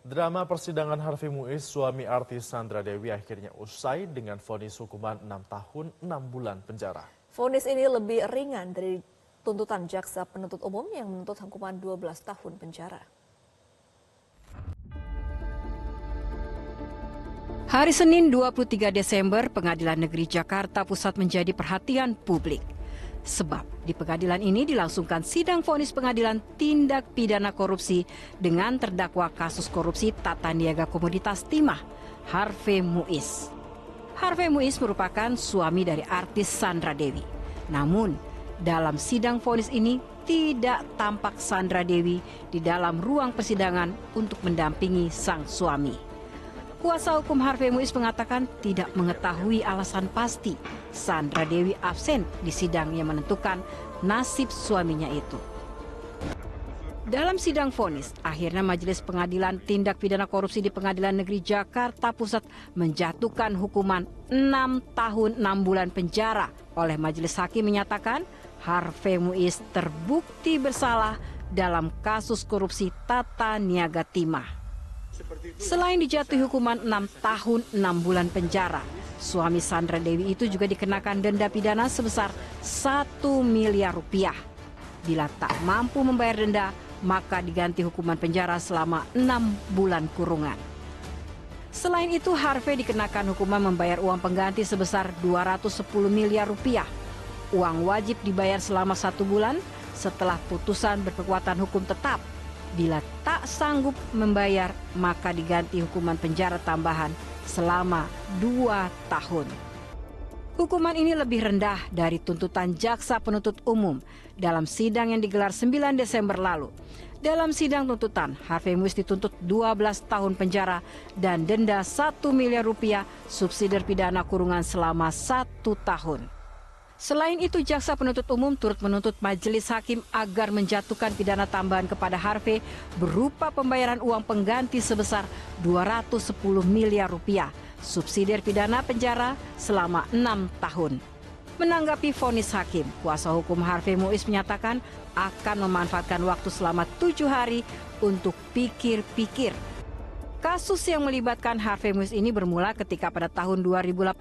Drama persidangan Harvey Muiz, suami artis Sandra Dewi akhirnya usai dengan vonis hukuman 6 tahun 6 bulan penjara. Vonis ini lebih ringan dari tuntutan jaksa penuntut umum yang menuntut hukuman 12 tahun penjara. Hari Senin 23 Desember, Pengadilan Negeri Jakarta Pusat menjadi perhatian publik. Sebab di pengadilan ini dilangsungkan sidang vonis pengadilan tindak pidana korupsi dengan terdakwa kasus korupsi tata niaga komoditas timah, Harvey Muiz. Harvey Muiz merupakan suami dari artis Sandra Dewi. Namun, dalam sidang vonis ini tidak tampak Sandra Dewi di dalam ruang persidangan untuk mendampingi sang suami. Kuasa hukum Harvey Muiz mengatakan tidak mengetahui alasan pasti Sandra Dewi absen di sidang yang menentukan nasib suaminya itu. Dalam sidang vonis, akhirnya Majelis Pengadilan Tindak Pidana Korupsi di Pengadilan Negeri Jakarta Pusat menjatuhkan hukuman 6 tahun 6 bulan penjara. Oleh Majelis Hakim menyatakan Harvey Muiz terbukti bersalah dalam kasus korupsi tata niaga timah. Selain dijatuhi hukuman 6 tahun 6 bulan penjara, suami Sandra Dewi itu juga dikenakan denda pidana sebesar 1 miliar rupiah. Bila tak mampu membayar denda, maka diganti hukuman penjara selama 6 bulan kurungan. Selain itu, Harvey dikenakan hukuman membayar uang pengganti sebesar 210 miliar rupiah. Uang wajib dibayar selama 1 bulan setelah putusan berkekuatan hukum tetap. Bila tak sanggup membayar, maka diganti hukuman penjara tambahan selama 2 tahun. Hukuman ini lebih rendah dari tuntutan jaksa penuntut umum dalam sidang yang digelar 9 Desember lalu. Dalam sidang tuntutan, Harvey Muiz dituntut 12 tahun penjara dan denda 1 miliar rupiah, subsidi pidana kurungan selama 1 tahun. Selain itu, jaksa penuntut umum turut menuntut majelis hakim agar menjatuhkan pidana tambahan kepada Harvey berupa pembayaran uang pengganti sebesar 210 miliar rupiah, subsidi pidana penjara selama 6 tahun. Menanggapi vonis hakim, kuasa hukum Harvey Muiz menyatakan akan memanfaatkan waktu selama 7 hari untuk pikir-pikir. Kasus yang melibatkan Harvey Muiz ini bermula ketika pada tahun 2018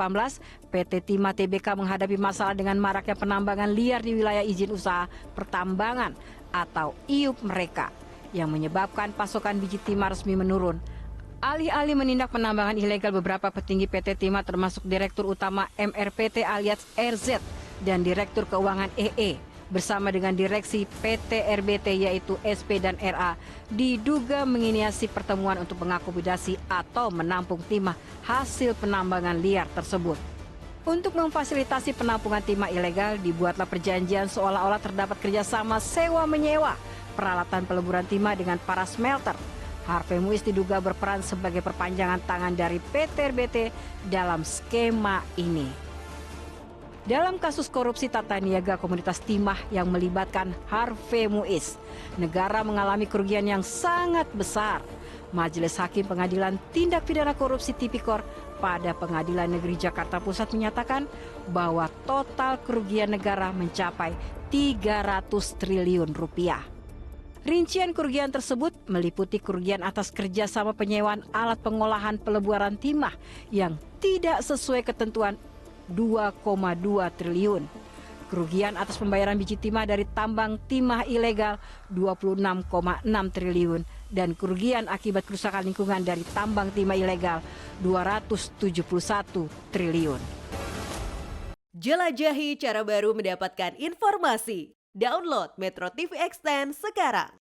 PT Timah Tbk menghadapi masalah dengan maraknya penambangan liar di wilayah izin usaha pertambangan atau IUP mereka yang menyebabkan pasokan biji timah resmi menurun. Alih-alih menindak penambangan ilegal, beberapa petinggi PT Timah termasuk Direktur Utama MRPT alias RZ dan Direktur Keuangan EE bersama dengan direksi PT RBT yaitu SP dan RA diduga menginisiasi pertemuan untuk mengakomodasi atau menampung timah hasil penambangan liar tersebut. Untuk memfasilitasi penampungan timah ilegal, dibuatlah perjanjian seolah-olah terdapat kerjasama sewa-menyewa peralatan peleburan timah dengan para smelter. Harvey Muiz diduga berperan sebagai perpanjangan tangan dari PT RBT dalam skema ini. Dalam kasus korupsi tata niaga komoditas timah yang melibatkan Harvey Muiz, negara mengalami kerugian yang sangat besar. Majelis Hakim Pengadilan Tindak Pidana Korupsi Tipikor pada Pengadilan Negeri Jakarta Pusat menyatakan bahwa total kerugian negara mencapai 300 triliun rupiah. Rincian kerugian tersebut meliputi kerugian atas kerjasama penyewaan alat pengolahan peleburan timah yang tidak sesuai ketentuan 2,2 triliun. Kerugian atas pembayaran biji timah dari tambang timah ilegal 26,6 triliun dan kerugian akibat kerusakan lingkungan dari tambang timah ilegal 271 triliun. Jelajahi cara baru mendapatkan informasi. Download Metro TV Extend sekarang.